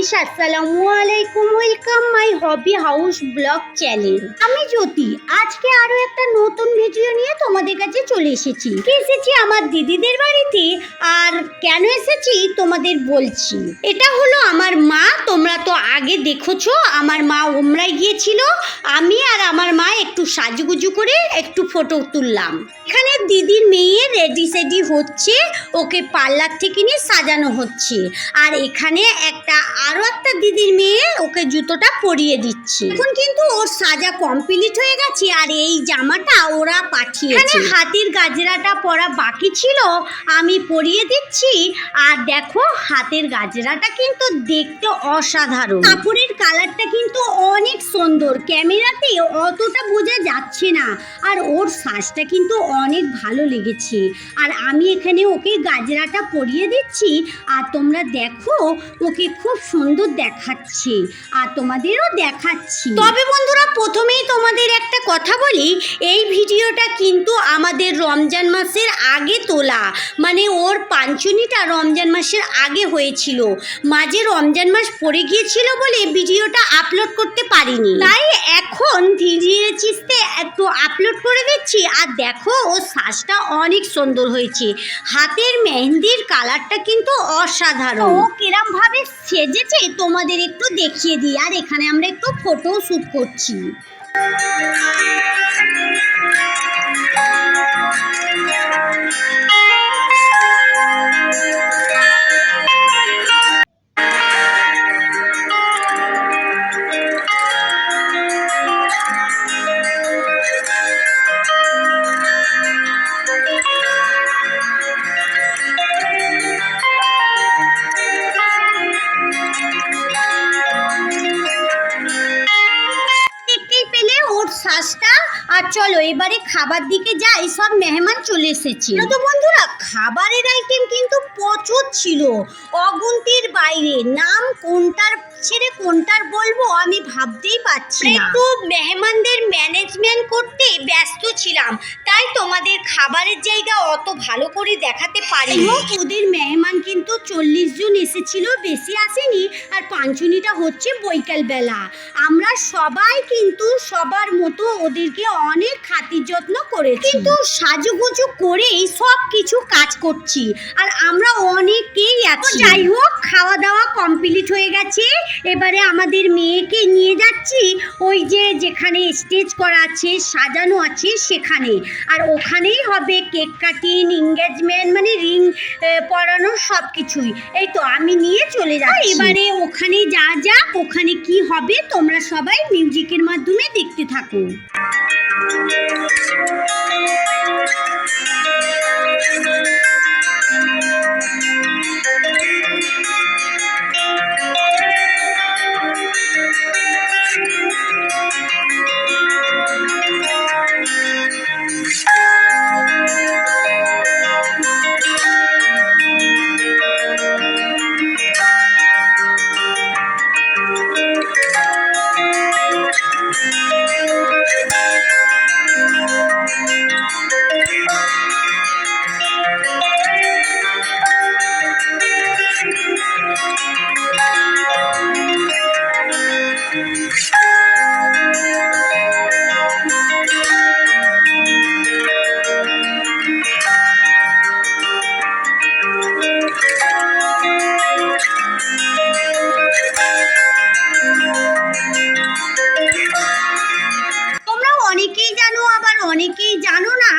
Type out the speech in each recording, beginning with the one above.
Guys, আসসালামু আলাইকুম। Welcome my hobby house blog channel. আমি জ্যোতি। আজকে আরো একটা নতুন ভিডিও নিয়ে তোমাদের কাছে চলে এসেছি। আমার দিদিদের বাড়িতে, আর কেন এসেছি তোমাদের বলছি। এটা হলো আমার মা। তোমরা তো আগে দেখেছো আমার মা ওমরায় গিয়েছিল। আমি আর আমার মা একটু সাজুগুজু করে একটু ফটো তুললাম। এখানে দিদির মেয়ে রেডি সেডি হচ্ছে, ওকে পার্লার থেকে নিয়ে সাজানো হচ্ছে। আর এখানে আরো একটা দিদির মেয়ে ওকে জুতোটা পরিয়ে দিচ্ছে। এখন কিন্তু ওর সাজা কমপ্লিট হয়ে গেছে, আর এই জামাটা ওরা পাঠিয়েছে। হাতের গাজরাটা পরা বাকি ছিল, আমি পরিয়ে দিচ্ছি। আর দেখো হাতের গাজরাটা কিন্তু দেখতে অসাধারণ। কাপড়ের কালারটা কিন্তু অনেক সুন্দর, ক্যামেরাতে অতটা বোঝা যাচ্ছে না। আর ওর সাজটা কিন্তু অনেক ভালো লেগেছে। আর আমি এখানে ওকে গাজরাটা পরিয়ে দিচ্ছি, আর তোমরা দেখো ওকে খুব সুন্দর দেখাচ্ছে, আর তোমাদেরও দেখাচ্ছি। তবে বন্ধুরা, প্রথমেই তোমাদের একটা কথা বলি, এই ভিডিওটা কিন্তু আমাদের রমজান মাসের আগে তোলা। মানে ওর পাঞ্চনিটা রমজান মাসের আগে হয়েছিল, মাঝে রমজান মাস পড়ে গিয়েছিল বলে ভিডিওটা আপলোড করতে পারিনি। তাই এখন ধীরে চিস্তে একটু আপলোড করে দিচ্ছি। আর দেখো ওর সাজটা অনেক সুন্দর হয়েছে, হাতের মেহেন্দির কালারটা কিন্তু অসাধারণ। ও কিরম ভাবে সেজেছে তোমাদের একটু দেখিয়ে দিই। আর এখানে আমরা একটু ফটো শুট করছি। সাজটা। আর চলো এবারে খাবার দিকে যাই, সব মেহমান চলে এসেছে। তো বন্ধুরা, খাবারের আইটেম কিন্তু প্রচুর ছিল, অগুন্তির বাইরে। নাম কোনটার ছেড়ে কোনটার বলবো আমি ভাবতেই পারছি না। একটু মেহমানদের ম্যানেজমেন্ট করতে ব্যস্ত ছিলাম, তাই তোমাদের খাবারের জায়গা অত ভালো করে দেখাতে পারিনি। ওদের মেহমান কিন্তু 40 জন এসেছিল, বেশি আসেনি। আর পাঞ্চনিটা হচ্ছে বৈকাল বেলা। আমরা সবাই কিন্তু সবার মতো ওদেরকে অনেক খাতির যত্ন করেছি, কিন্তু সাজুগুজু করেই সব কিছু কাজ করছি। আর আমরা অনেকেই আছি। যাই হোক, খাওয়া দাওয়া কমপ্লিট হয়ে গেছে। এবারে আমাদের মেয়েকে নিয়ে যাচ্ছি ওই যেখানে স্টেজ করা আছে, সাজানো আছে সেখানে। আর ওখানেই হবে কেক কাটিং, এনগেজমেন্ট, মানে রিং পরানো সব কিছুই। এই তো আমি নিয়ে চলে যাচ্ছি। এবারে ওখানে যাক, ওখানে কি হবে তোমরা সবাই মিউজিকের মাধ্যমে দেখতে থাকো। অনেকেই জানো না,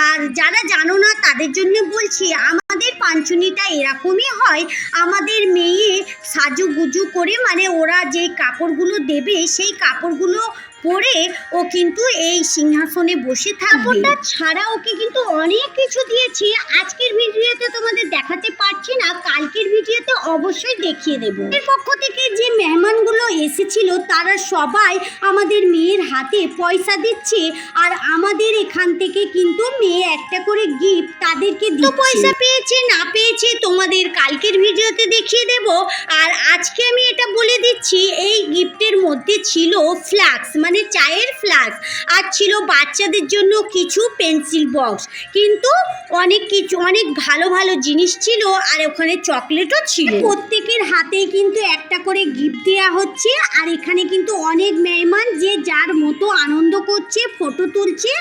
আর যারা জানো না তাদের জন্য বলছি, আমাদের পাঞ্চনিটা এরকমই হয়। আমাদের মেয়ে সাজুগুজু করে, মানে ওরা যে কাপড়গুলো দেবে সেই কাপড়গুলো পরে ও কিন্তু এই সিংহাসনে বসে থাকবে। কাপড়টা ছাড়া ওকে কিন্তু অনেক কিছু দিয়েছি। আজকের ভিডিওতে তোমাদের দেখাতে পারছি না, কালকের ভিডিওতে অবশ্যই দেখিয়ে দেবো। এর পক্ষ থেকে যে মেহমানগুলো এসেছিল তারা সবাই আমাদের মেয়ের হাতে পয়সা দিচ্ছে। আর আমাদের এখান থেকে কিন্তু মেয়ে একটা করে গিফট তাদেরকে দিচ্ছে। পয়সা পেয়েছে না পেয়েছে তোমাদের কালকের ভিডিওতে দেখিয়ে দেব। আর আজকে আমি এটা বলে দিচ্ছি, এই গিফটের মধ্যে মধ্যে ছিল ফ্লাক্স, মানে চায়ের ফ্লাক্স, আর ছিল বাচ্চাদের জন্য কিছু পেন্সিল বক্স, কিন্তু অনেক ভালো ভালো জিনিস ছিল, আর ওখানে চকলেটও ছিল। প্রত্যেকের হাতেই কিন্তু একটা করে গিফট দেওয়া হচ্ছে, আর এখানে কিন্তু অনেক মেহমান যে যার মতো আনন্দ করছে, ফটো তুলছে,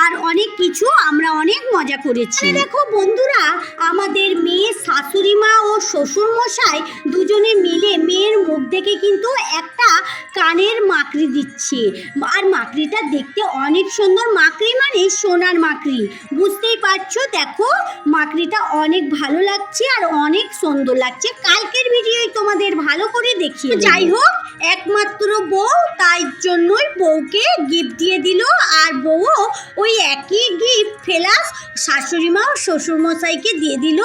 আর অনেক কিছু আমরা অনেক মজা করেছি। দেখো বন্ধুরা, আমাদের মেয়ের শাশুড়ি মা ও শ্বশুর মশাই দুজনে মিলে মেয়ের মুখ থেকে কিন্তু একটা কানের মাকড়ি দিচ্ছে, আর মাকড়িটা দেখতে অনেক সুন্দর। মাকড়ি মানে সোনার মাকড়ি, বুঝতেই পারছো। দেখো মাকড়িটা অনেক ভালো লাগছে আর অনেক সুন্দর লাগছে। কালকের ভিডিওই তোমাদের ভালো করে দেখিয়ে। যাই হোক, একমাত্র বউ, তাই জন্যই বউকে গিফট দিয়ে দিল, আর বউও ওই একই গিফট ফেলাস শাশুড়ি মা ও শ্বশুরমশাইকে দিয়ে দিল।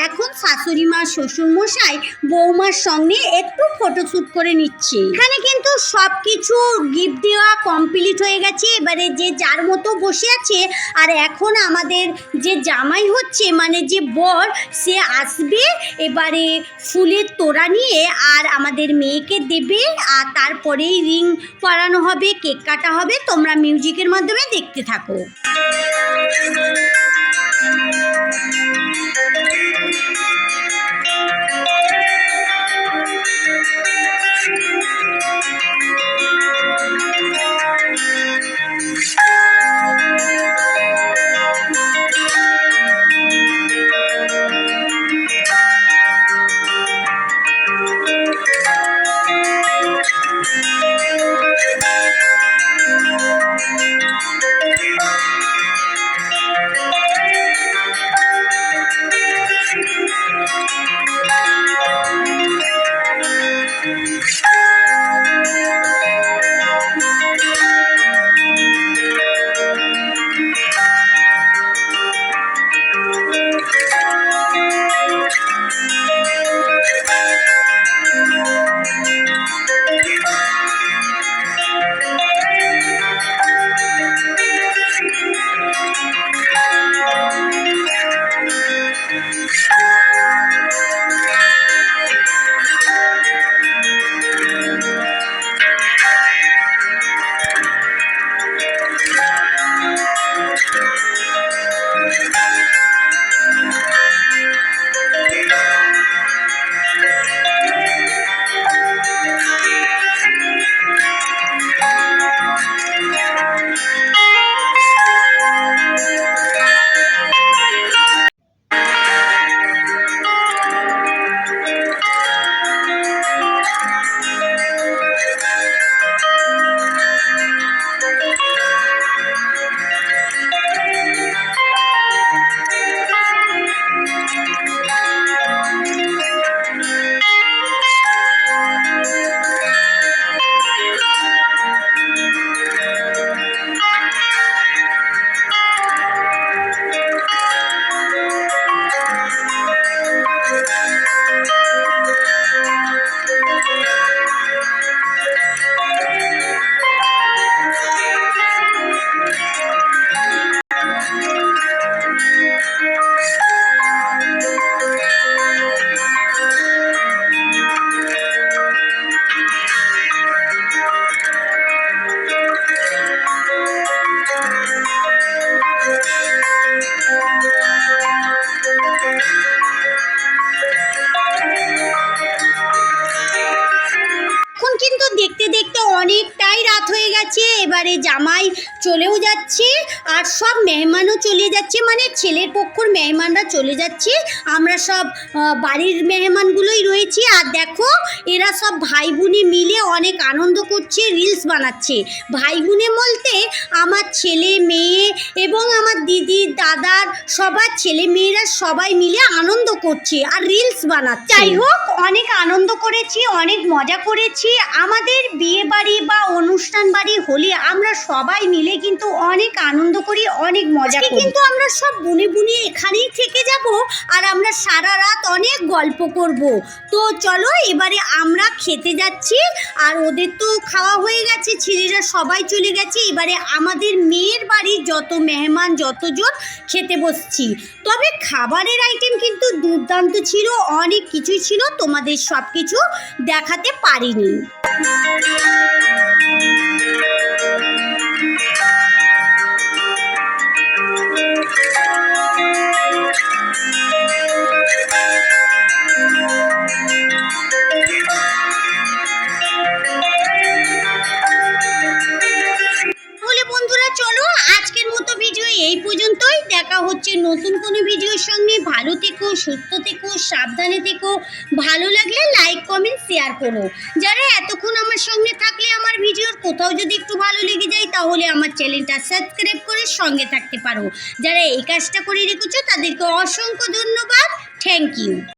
এখন শাশুড়ি মা শ্বশুরমশাই বৌমার সঙ্গে একটু ফটোশ্যুট করে নিচ্ছে। এখানে কিন্তু সব কিছু গিফট দেওয়া কমপ্লিট হয়ে গেছে, এবারে যে যার মতো বসে আছে। আর এখন আমাদের যে জামাই হচ্ছে, মানে যে বর, সে আসবে এবারে ফুলের তোড়া নিয়ে, আর আমাদের মেয়েকে দেবে, আর তারপরেই রিং পরানো হবে, কেক কাটা হবে। তোমরা মিউজিকের মাধ্যমে দেখতে থাকো। দেখতে দেখতে অনেকটাই রাত হয়ে গেছে। এবারে জামাই চলেও যাচ্ছে, আর সব মেহমানও চলে যাচ্ছে, মানে ছেলের পক্ষর মেহমানরা চলে যাচ্ছে। আমরা সব বাড়ির মেহমানগুলোই রয়েছি। আর দেখো, এরা সব ভাই বোনে মিলে অনেক আনন্দ করছে, রিলস বানাচ্ছে। ভাই বোনে বলতে আমার ছেলে মেয়ে এবং আমার দিদি দাদার সবার ছেলে মেয়েরা সবাই মিলে আনন্দ করছে আর রিলস বানাচ্ছে। যাই হোক, অনেক আনন্দ করেছি, অনেক মজা করেছি। আমাদের বিয়ে বাড়ি বা অনুষ্ঠান বাড়ি বাড়ি হলে আমরা সবাই মিলে কিন্তু অনেক আনন্দ করি, অনেক মজা করি। কিন্তু আমরা সব বুনে বুনে এখানেই থেকে যাব আর আমরা সারা রাত অনেক গল্প করব। তো চলো এবারে আমরা খেতে যাচ্ছি, আর ওদের তো খাওয়া হয়ে গেছে, ছেলেরা সবাই চলে গেছে। এবারে আমাদের মেয়ের বাড়ির যত মেহমান যতজন খেতে বসছি। তবে খাবারের আইটেম কিন্তু দুর্দান্ত ছিল, অনেক কিছুই ছিল, তোমাদের সব কিছু দেখাতে পারিনি। বন্ধুরা চলো আজকের মতো ভিডিও এই পর্যন্তই। দেখা হচ্ছে নতুন কোনো ভিডিওর সঙ্গে। ভালো থেকো, সুস্থ থেকো, সাবধানে থেকো। ভালো লাগলে লাইক কমেন্ট শেয়ার করো। যারা এতক্ষণ আমার সঙ্গে থাকলে আমার ভিডিওর কোথাও যদি একটু ভালো লেগে যায় তাহলে আমার চ্যানেলটা সাবস্ক্রাইব করে সঙ্গে থাকতে পারো। যারা এই কাজটা করে রেখেছো তাদেরকে অসংখ্য ধন্যবাদ। Thank you.